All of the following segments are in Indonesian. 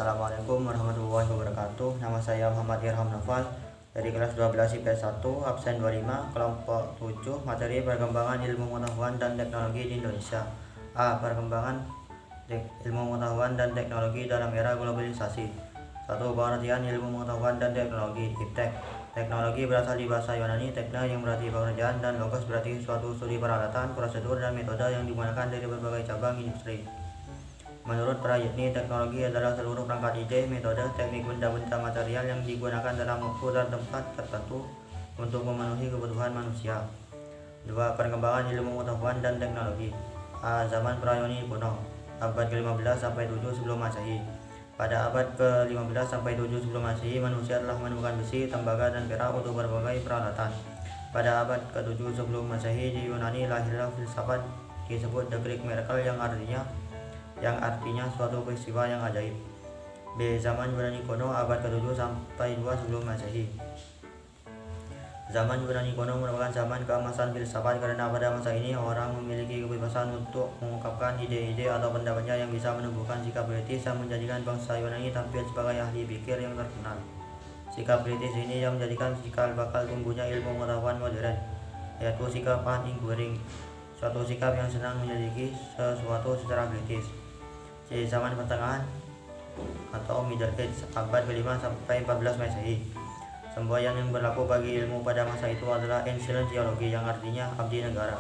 Assalamualaikum warahmatullahi wabarakatuh. Nama saya Muhammad Irham Nafal dari kelas 12 IPS 1, absen 25, kelompok 7, materi perkembangan ilmu pengetahuan dan teknologi di Indonesia. A. Perkembangan ilmu pengetahuan dan teknologi dalam era globalisasi. 1. Pengertian ilmu pengetahuan dan teknologi. Iptek. Teknologi berasal di bahasa Yunani tekna yang berarti pekerjaan dan logos berarti suatu studi peralatan, prosedur, dan metode yang digunakan dari berbagai cabang industri. Menurut Prayitni, teknologi adalah seluruh perangkat ide, metode, teknik, benda-benda material yang digunakan dalam waktu dan tempat tertentu untuk memenuhi kebutuhan manusia. 2. Perkembangan ilmu pengetahuan dan teknologi. A. Zaman pra-Yunani kuno, abad ke-15 sampai 7 sebelum Masehi. Pada abad ke-15 sampai 7 sebelum Masehi, manusia telah menemukan besi, tembaga, dan perak untuk berbagai peralatan. Pada abad ke-7 sebelum Masehi, di Yunani lahirlah filsafat disebut The Great Miracle yang artinya suatu peristiwa yang ajaib. B. Zaman Yunani kuno, abad ke-7 sampai 2 sebelum Masehi. Zaman Yunani kuno merupakan zaman keemasan filsafat karena pada masa ini orang memiliki kebebasan untuk mengungkapkan ide-ide atau pendapatnya yang bisa menumbuhkan sikap kritis yang menjadikan bangsa Yunani tampil sebagai ahli pikir yang terkenal. Sikap kritis ini yang menjadikan cikal bakal tumbuhnya ilmu pengetahuan modern, yaitu sikap uninquiring, suatu sikap yang senang menyelidiki sesuatu secara kritis. C. Zaman pertengahan atau Middle Age, abad ke-5 sampai 14 Masehi. Semboyan yang berlaku bagi ilmu pada masa itu adalah ancient theology yang artinya abdi negara,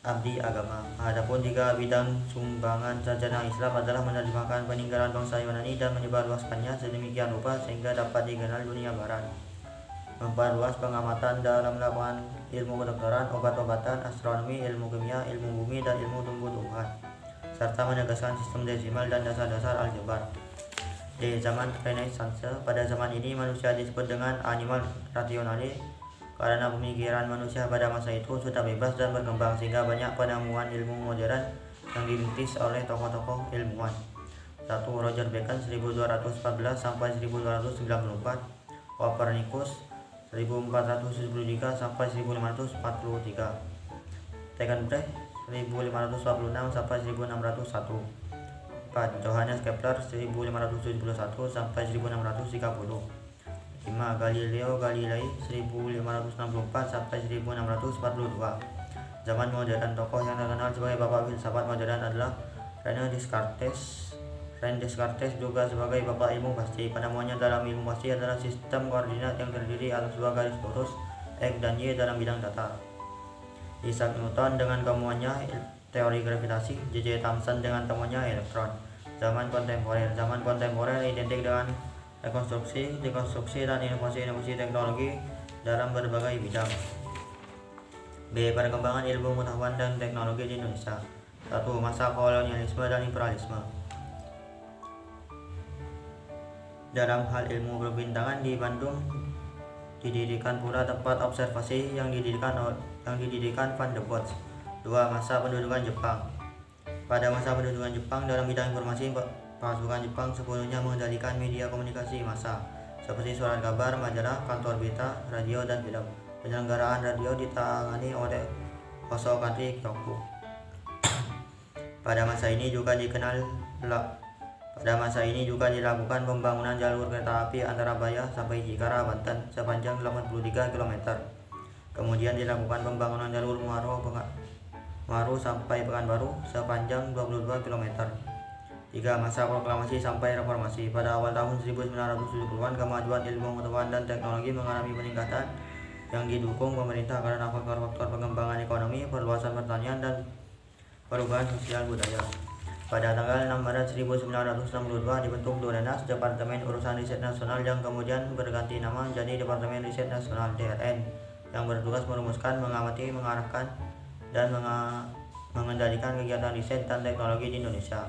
abdi agama. Adapun 3 bidang sumbangan sarjana Islam adalah menerjemahkan peninggalan bangsa Yunani dan menyebarluaskannya sedemikian rupa sehingga dapat dikenal dunia barat, memperluas pengamatan dalam lapangan ilmu kedokteran, obat-obatan, astronomi, ilmu kimia, ilmu bumi, dan ilmu tumbuh-tumbuhan, serta menegaskan sistem desimal dan dasar-dasar aljabar. D. Zaman Renaissance. Pada zaman ini manusia disebut dengan animal rationale karena pemikiran manusia pada masa itu sudah bebas dan berkembang sehingga banyak penemuan ilmu modern yang dirintis oleh tokoh-tokoh ilmuwan. 1. Roger Bacon 1214 sampai 1294, Copernicus 1473 sampai 1543, Tycho 1546 sampai 1601, 4. Johannes Kepler 1571 sampai 1630, 5. Galileo Galilei 1564 sampai 1642. Zaman modern. Tokoh yang terkenal sebagai bapak filsafat modern adalah René Descartes. René Descartes juga sebagai bapak ilmu pasti. Penemuannya dalam ilmu pasti adalah sistem koordinat yang terdiri atas 2 garis lurus X dan Y dalam bidang data. Isaac Newton dengan temuannya teori gravitasi, J.J. Thomson dengan temuannya elektron. Zaman kontemporer. Zaman kontemporer identik dengan rekonstruksi, dekonstruksi, dan inovasi-inovasi teknologi dalam berbagai bidang. B. Perkembangan ilmu pengetahuan dan teknologi di Indonesia. 1. Masa kolonialisme dan imperialisme. Dalam hal ilmu perbintangan di Bandung didirikan pula tempat observasi yang didirikan Van der Bosch. 2. Masa pendudukan Jepang. Pada masa pendudukan Jepang dalam bidang informasi, pasukan Jepang sepenuhnya mengendalikan media komunikasi massa seperti surat kabar, majalah, kantor berita, radio, dan film. Penyelenggaraan radio ditangani oleh Hosokazi Kyoku. Pada masa ini juga dilakukan pembangunan jalur kereta api antara Bayah sampai Cikarang, Banten sepanjang 83 km. Kemudian dilakukan pembangunan jalur Muaro sampai Pekanbaru sepanjang 22 km. 3. Masa proklamasi sampai reformasi. Pada awal tahun 1970-an, kemajuan ilmu pengetahuan dan teknologi mengalami peningkatan yang didukung pemerintah karena faktor-faktor pengembangan ekonomi, perluasan pertanian, dan perubahan sosial budaya. Pada tanggal 6 Maret 1962 dibentuk DORENAS, Departemen Urusan Riset Nasional, yang kemudian berganti nama menjadi Departemen Riset Nasional (DRN), yang bertugas merumuskan, mengamati, mengarahkan, dan mengendalikan kegiatan riset dan teknologi di Indonesia.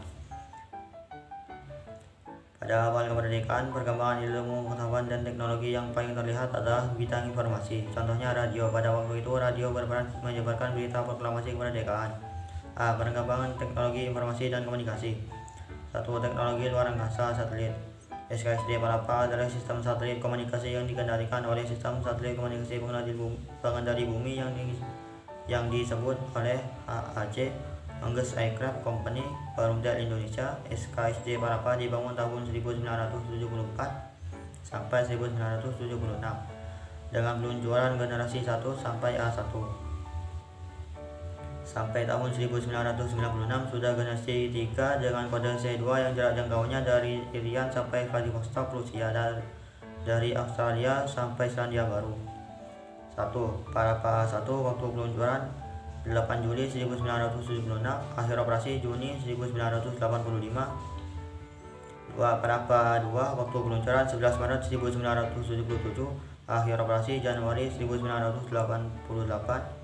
Pada awal kemerdekaan, perkembangan ilmu pengetahuan dan teknologi yang paling terlihat adalah bidang informasi. Contohnya radio. Pada waktu itu radio berperan menyebarkan berita proklamasi kemerdekaan. A. Perkembangan teknologi informasi dan komunikasi. 1. Teknologi luar angkasa satelit. SKSD Palapa adalah sistem satelit komunikasi yang dikendalikan oleh sistem satelit komunikasi pengendali bumi yang disebut oleh AAC Angges Aircraft Company Perumda Indonesia SKSD Parapa dibangun tahun 1974 sampai 1976 dengan peluncuran generasi 1 sampai A1. Sampai tahun 1996 sudah generasi 3 dengan kode C2 yang jarak jangkaunya dari Irian sampai Vladivostok Rusia, dari Australia sampai Selandia Baru. 1. Parapa A1 waktu peluncuran 8 Juli 1976, akhir operasi Juni 1985. 2. Parapa 2 waktu peluncuran 11 Maret 1977, akhir operasi Januari 1988.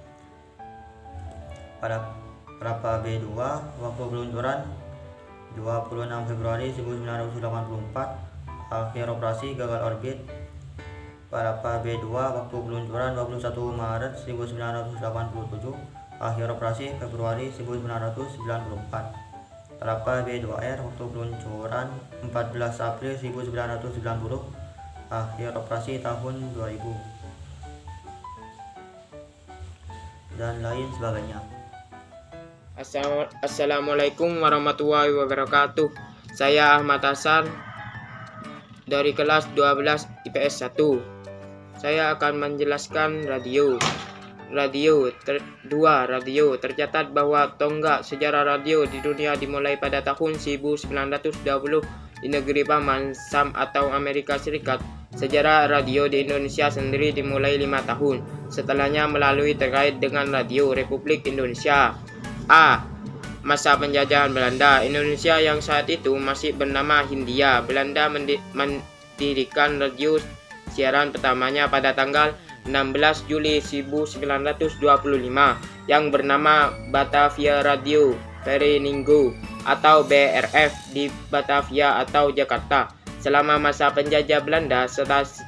Parapa B2 waktu peluncuran 26 Februari 1984, akhir operasi gagal orbit. Parapa B2 waktu peluncuran 21 Maret 1987, akhir operasi Februari 1994. Parapa B2R waktu peluncuran 14 April 1990, akhir operasi tahun 2000, dan lain sebagainya. Assalamualaikum warahmatullahi wabarakatuh. Saya Ahmad Hasan dari kelas 12 IPS 1. Saya akan menjelaskan radio. Radio tercatat bahwa tonggak sejarah radio di dunia dimulai pada tahun 1920 di negeri Paman Sam atau Amerika Serikat. Sejarah radio di Indonesia sendiri dimulai 5 tahun. Setelahnya melalui terkait dengan Radio Republik Indonesia. A. Masa penjajahan Belanda. Indonesia yang saat itu masih bernama Hindia. Belanda mendirikan radio siaran pertamanya pada tanggal 16 Juli 1925 yang bernama Batavia Radio Vereniging atau BRF di Batavia atau Jakarta. Selama masa penjajah Belanda,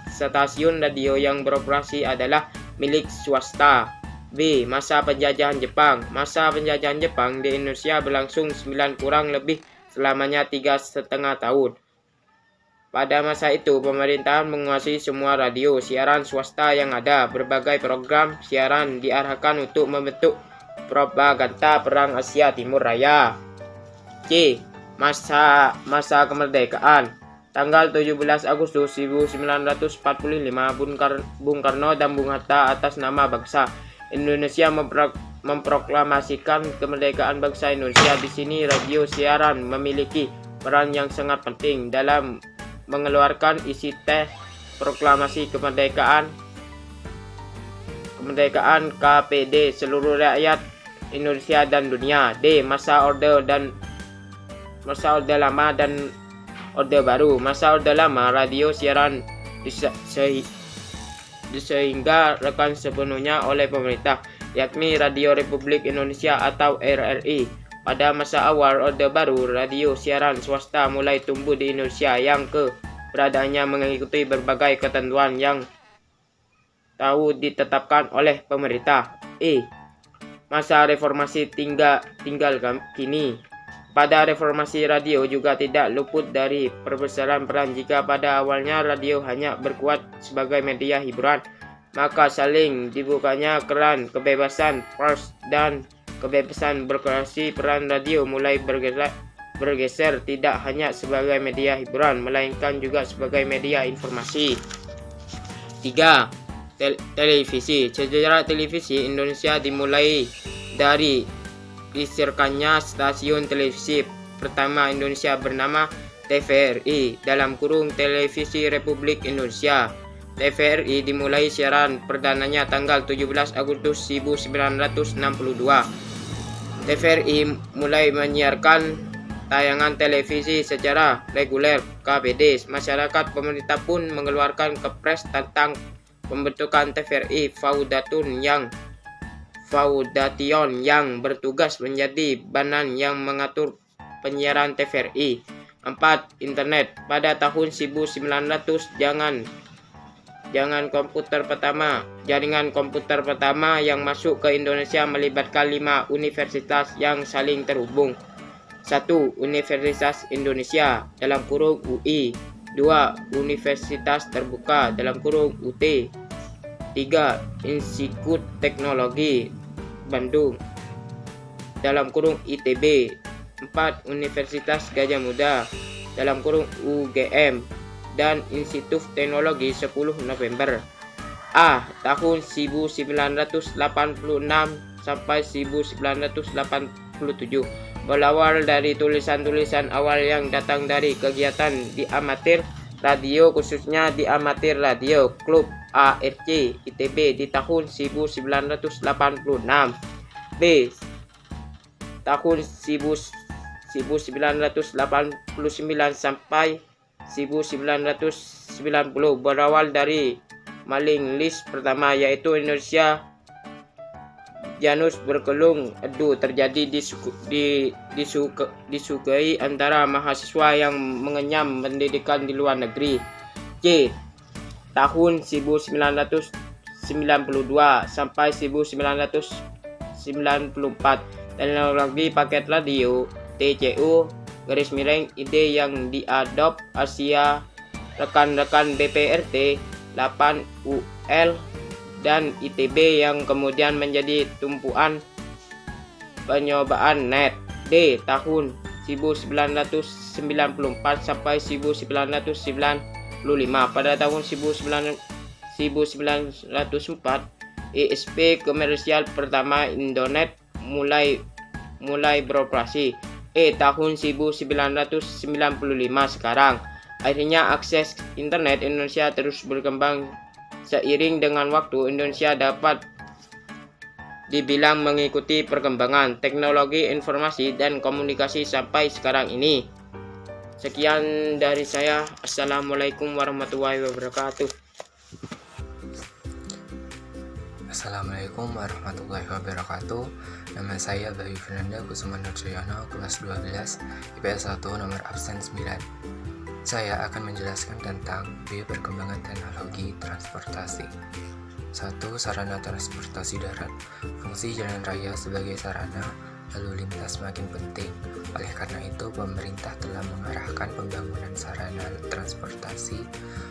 stasiun radio yang beroperasi adalah milik swasta. B. Masa penjajahan Jepang. Masa penjajahan Jepang di Indonesia berlangsung 9 kurang lebih selamanya 3,5 tahun. Pada masa itu, pemerintahan menguasai semua radio siaran swasta yang ada. Berbagai program siaran diarahkan untuk membentuk propaganda Perang Asia Timur Raya. C. Masa kemerdekaan. Tanggal 17 Agustus 1945, Bung Karno dan Bung Hatta atas nama bangsa Indonesia memproklamasikan kemerdekaan bangsa Indonesia. Di sini radio siaran memiliki peran yang sangat penting dalam mengeluarkan isi teks proklamasi kemerdekaan KPD seluruh rakyat Indonesia dan dunia. D. Masa Orde Lama dan Orde Baru. Masa Orde Lama, radio siaran disehinggakan sepenuhnya oleh pemerintah, yakni Radio Republik Indonesia atau RRI. Pada masa awal Orde Baru, radio siaran swasta mulai tumbuh di Indonesia yang keberadaannya mengikuti berbagai ketentuan yang tahu ditetapkan oleh pemerintah. E. Masa reformasi tinggal kini. Pada reformasi radio juga tidak luput dari perbesaran peran. Jika pada awalnya radio hanya berkuat sebagai media hiburan, maka saling dibukanya keran kebebasan pers dan kebebasan berkreasi, peran radio mulai bergeser tidak hanya sebagai media hiburan, melainkan juga sebagai media informasi. 3. Televisi. Sejarah televisi Indonesia dimulai dari disirkannya stasiun televisi pertama Indonesia bernama TVRI (Televisi Republik Indonesia). TVRI dimulai siaran perdananya tanggal 17 Agustus 1962. TVRI mulai menyiarkan tayangan televisi secara reguler KPD. Masyarakat pemerintah pun mengeluarkan kepres tentang pembentukan TVRI Foundation yang bertugas menjadi badan yang mengatur penyiaran TVRI. 4. Internet. Pada tahun 1900 jaringan komputer pertama yang masuk ke Indonesia melibatkan 5 universitas yang saling terhubung. 1. Universitas Indonesia (UI). 2. Universitas Terbuka (UT). 3. Institut Teknologi Bandung. (ITB). 4. Universitas Gadjah Mada (UGM) dan Institut Teknologi 10 November. A. Tahun 1986 sampai 1987 berawal dari tulisan-tulisan awal yang datang dari kegiatan di amatir radio, khususnya di amatir radio Klub ARC ITB di tahun 1986. B. Tahun 1989 sampai 1990 berawal dari mailing list pertama, yaitu Indonesia Janus Berkelung Edu, terjadi disukai antara mahasiswa yang mengenyam pendidikan di luar negeri. C. Tahun 1992 sampai 1994 teknologi paket radio TCU ide yang diadop Asia rekan-rekan BPRT 8 UL dan ITB yang kemudian menjadi tumpuan penyobaan net. D. Tahun 1994 sampai 1995. Pada tahun 1904 ISP komersial pertama Indonet mulai beroperasi. Tahun 1995 sekarang. Akhirnya akses internet Indonesia terus berkembang. Seiring dengan waktu, Indonesia dapat dibilang mengikuti perkembangan teknologi informasi dan komunikasi sampai sekarang ini. Sekian dari saya. Assalamualaikum warahmatullahi wabarakatuh. Assalamualaikum warahmatullahi wabarakatuh. Nama saya Bayu Fernanda Kusuma Nurjoyono, kelas 12, IPS 1, nomor absen 9. Saya akan menjelaskan tentang B. Perkembangan teknologi transportasi. 1. Sarana transportasi darat. Fungsi jalan raya sebagai sarana lalu lintas makin penting. Oleh karena itu, pemerintah telah mengarahkan pembangunan sarana transportasi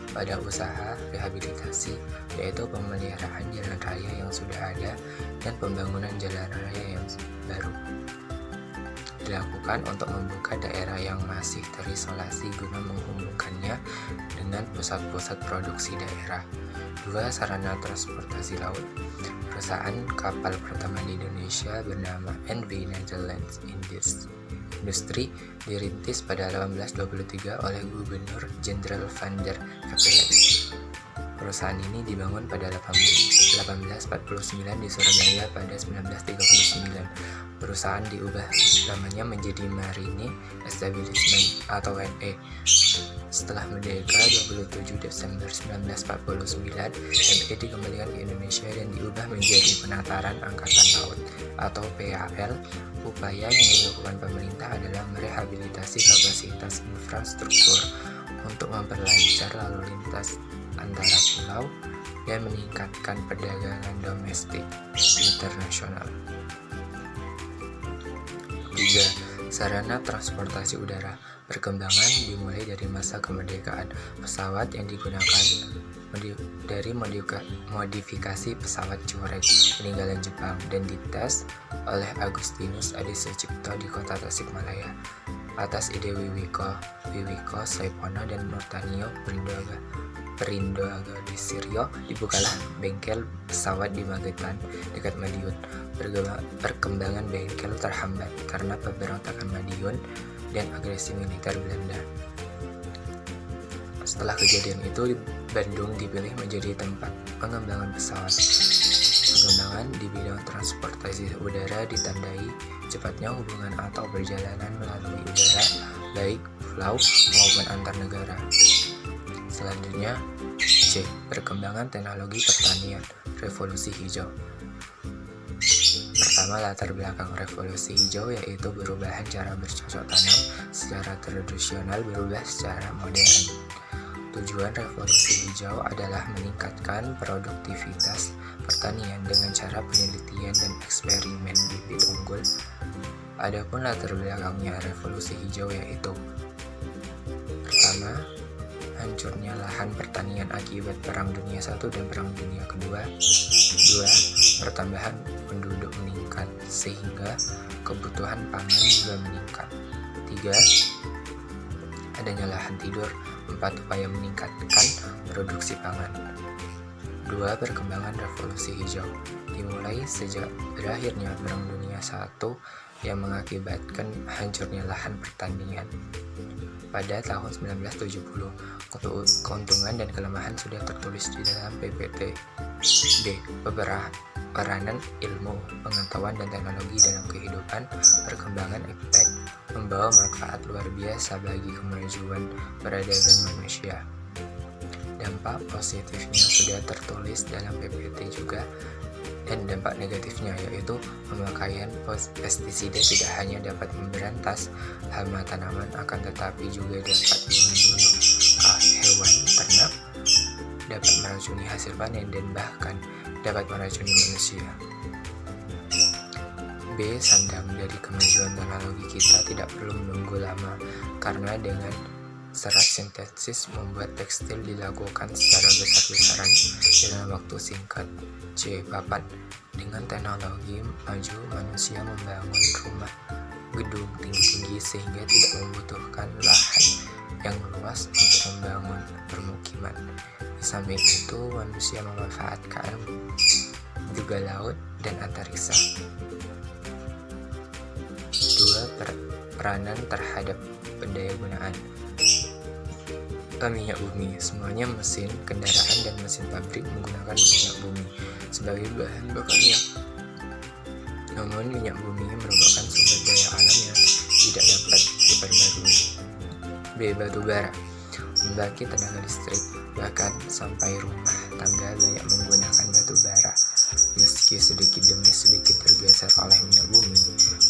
pada usaha rehabilitasi, yaitu pemeliharaan jalan raya yang sudah ada dan pembangunan jalan raya yang baru. Dilakukan untuk membuka daerah yang masih terisolasi guna menghubungkannya dengan pusat-pusat produksi daerah. 2. Sarana transportasi laut. Perusahaan kapal pertama di Indonesia bernama NV Netherlands Industrie dirintis pada 1823 oleh Gubernur Jenderal Van der Capellen. Perusahaan ini dibangun pada 1849 di Surabaya pada 1939. Perusahaan diubah namanya menjadi Marine Establishment atau ME. Setelah merdeka 27 Desember 1949, ME dikembalikan ke Indonesia dan diubah menjadi Penataran Angkatan Laut atau PAL. Upaya yang dilakukan pemerintah adalah merehabilitasi kapasitas infrastruktur untuk memperlancar lalu lintas antara pulau dan meningkatkan perdagangan domestik internasional. 3. Sarana transportasi udara. Perkembangan dimulai dari masa kemerdekaan. Pesawat yang digunakan dari modifikasi pesawat Courette peninggalan Jepang dan dites oleh Agustinus Adi Sucipto di kota Tasikmalaya. Atas ide Wiwiko Soepono dan Nurtanio Perindo Agadisiryo dibukalah bengkel pesawat di Magetan dekat Madiun. Perkembangan bengkel terhambat karena pemberontakan Madiun dan agresi militer Belanda. Setelah kejadian itu, Bandung dipilih menjadi tempat pengembangan pesawat. Pengembangan di bidang transportasi udara ditandai cepatnya hubungan atau perjalanan melalui udara, baik pulau maupun antar negara. Selanjutnya, C. Perkembangan teknologi pertanian. Revolusi hijau. Pertama, latar belakang revolusi hijau yaitu perubahan cara bercocok tanam secara tradisional berubah secara modern. Tujuan revolusi hijau adalah meningkatkan produktivitas pertanian dengan cara penelitian dan eksperimen bibit unggul. Adapun latar belakangnya revolusi hijau yaitu: pertama, hancurnya lahan pertanian akibat Perang Dunia I dan Perang Dunia Kedua. 2. Pertambahan penduduk meningkat sehingga kebutuhan pangan juga meningkat. 3. Adanya lahan tidur. 4. Upaya meningkatkan produksi pangan. 2. Perkembangan revolusi hijau dimulai sejak berakhirnya Perang Dunia I yang mengakibatkan hancurnya lahan pertanian. Pada tahun 1970, keuntungan dan kelemahan sudah tertulis di dalam PPT. D. Peranan ilmu, pengetahuan, dan teknologi dalam kehidupan. Perkembangan iptek membawa manfaat luar biasa bagi kemajuan peradaban manusia. Dampak positifnya sudah tertulis dalam PPT juga, dan dampak negatifnya yaitu pemakaian pestisida tidak hanya dapat memberantas hama tanaman, akan tetapi juga dapat membunuh hewan ternak, dapat meracuni hasil panen, dan bahkan dapat meracuni manusia. B. Sandang dari kemajuan teknologi kita tidak perlu menunggu lama, karena dengan serat sintesis membuat tekstil dilakukan secara besar-besaran dalam waktu singkat. C. Papan. Dengan teknologi maju, manusia membangun rumah gedung tinggi-tinggi sehingga tidak membutuhkan lahan yang luas untuk membangun permukiman. Di samping itu, manusia memanfaatkan juga laut dan antariksa. 2. Peranan terhadap pendayagunaan minyak bumi. Semuanya mesin kendaraan dan mesin pabrik menggunakan minyak bumi sebagai bahan bakarnya. Namun minyak bumi merupakan sumber daya alam yang tidak dapat diperbarui. B. Batu bara. Membangkit tenaga listrik, bahkan sampai rumah tangga banyak menggunakan batu bara. Meski sedikit demi sedikit tergeser oleh minyak bumi,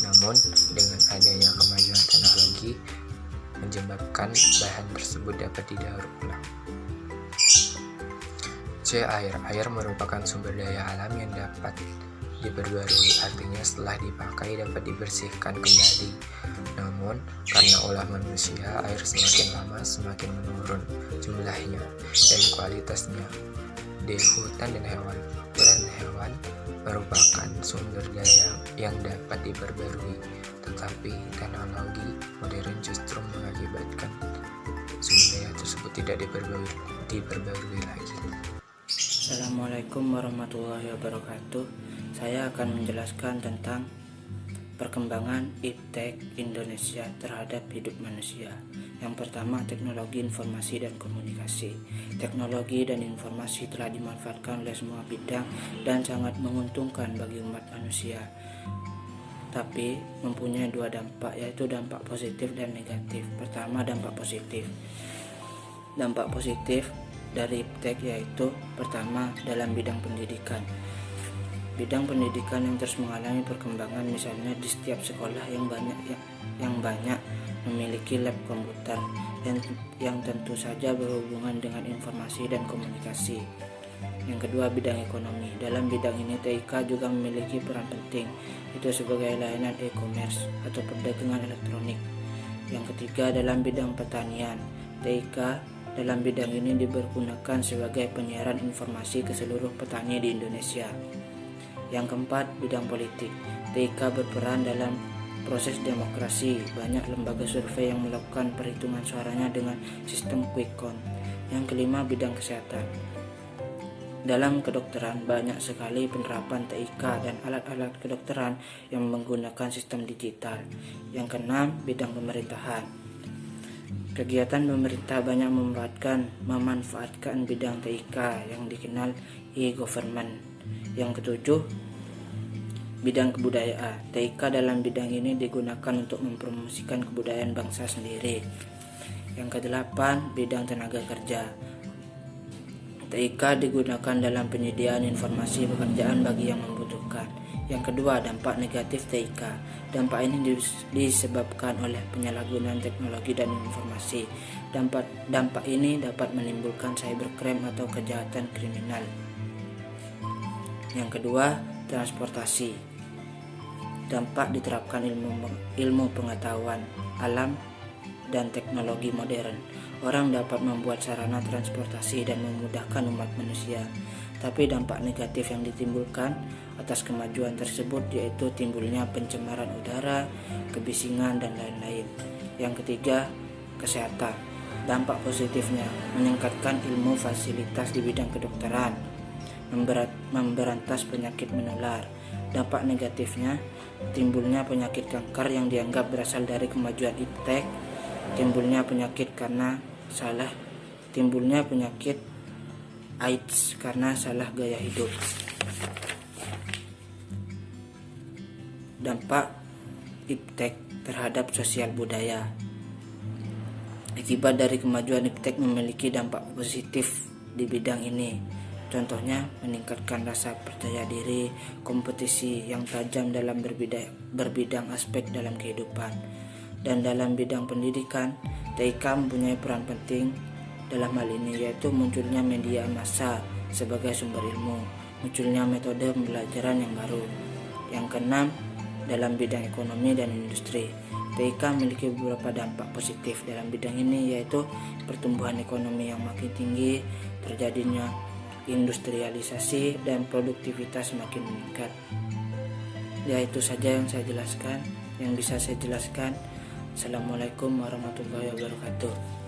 namun dengan adanya kemajuan teknologi menyebabkan bahan tersebut dapat didaur ulang. C. Air merupakan sumber daya alam yang dapat diperbarui, artinya setelah dipakai dapat dibersihkan kembali. Namun, karena ulah manusia, air semakin lama semakin menurun jumlahnya dan kualitasnya. D. Hutan dan hewan. Peran hewan merupakan sumber daya yang dapat diperbarui, tetapi teknologi modern justru mengakibatkan sumber daya tersebut tidak diperbarui lagi. Assalamualaikum warahmatullahi wabarakatuh. Saya akan menjelaskan tentang perkembangan iptek Indonesia terhadap hidup manusia. Yang pertama, teknologi informasi dan komunikasi. Teknologi dan informasi telah dimanfaatkan oleh semua bidang dan sangat menguntungkan bagi umat manusia. Tapi mempunyai dua dampak, yaitu dampak positif dan negatif. Pertama, dampak positif. Dampak positif dari iptek yaitu pertama, dalam bidang pendidikan. Bidang pendidikan yang terus mengalami perkembangan, misalnya di setiap sekolah yang banyak memiliki lab komputer yang tentu saja berhubungan dengan informasi dan komunikasi. Yang kedua, bidang ekonomi. Dalam bidang ini TIK juga memiliki peran penting, itu sebagai layanan e-commerce atau perdagangan elektronik. Yang ketiga, dalam bidang pertanian. TIK dalam bidang ini dipergunakan sebagai penyiaran informasi ke seluruh petani di Indonesia. Yang keempat, bidang politik. TIK berperan dalam proses demokrasi. Banyak lembaga survei yang melakukan perhitungan suaranya dengan sistem quick count. Yang kelima, bidang kesehatan. Dalam kedokteran banyak sekali penerapan TIK dan alat-alat kedokteran yang menggunakan sistem digital. Yang keenam, bidang pemerintahan. Kegiatan pemerintah banyak memanfaatkan bidang TIK yang dikenal e-government. Yang ketujuh, bidang kebudayaan. TIK dalam bidang ini digunakan untuk mempromosikan kebudayaan bangsa sendiri. Yang kedelapan, bidang tenaga kerja. TIK digunakan dalam penyediaan informasi pekerjaan bagi yang membutuhkan. Yang kedua, dampak negatif TIK. Dampak ini disebabkan oleh penyalahgunaan teknologi dan informasi. Dampak ini dapat menimbulkan cybercrime atau kejahatan kriminal. Yang kedua, transportasi. Dampak diterapkan ilmu pengetahuan alam dan teknologi modern. Orang dapat membuat sarana transportasi dan memudahkan umat manusia, tapi dampak negatif yang ditimbulkan atas kemajuan tersebut yaitu timbulnya pencemaran udara, kebisingan, dan lain-lain. Yang ketiga, kesehatan. Dampak positifnya meningkatkan ilmu fasilitas di bidang kedokteran, memberantas penyakit menular. Dampak negatifnya timbulnya penyakit kanker yang dianggap berasal dari kemajuan iptek, timbulnya penyakit AIDS karena salah gaya hidup. Dampak iptek terhadap sosial budaya. Akibat dari kemajuan iptek memiliki dampak positif di bidang ini. Contohnya meningkatkan rasa percaya diri, kompetisi yang tajam dalam berbidang aspek dalam kehidupan. Dan dalam bidang pendidikan, TIK mempunyai peran penting dalam hal ini, yaitu munculnya media massa sebagai sumber ilmu, munculnya metode pembelajaran yang baru. Yang keenam, dalam bidang ekonomi dan industri, TIK memiliki beberapa dampak positif dalam bidang ini, yaitu pertumbuhan ekonomi yang makin tinggi, terjadinya industrialisasi, dan produktivitas semakin meningkat. Ya, itu saja yang bisa saya jelaskan. Assalamualaikum warahmatullahi wabarakatuh.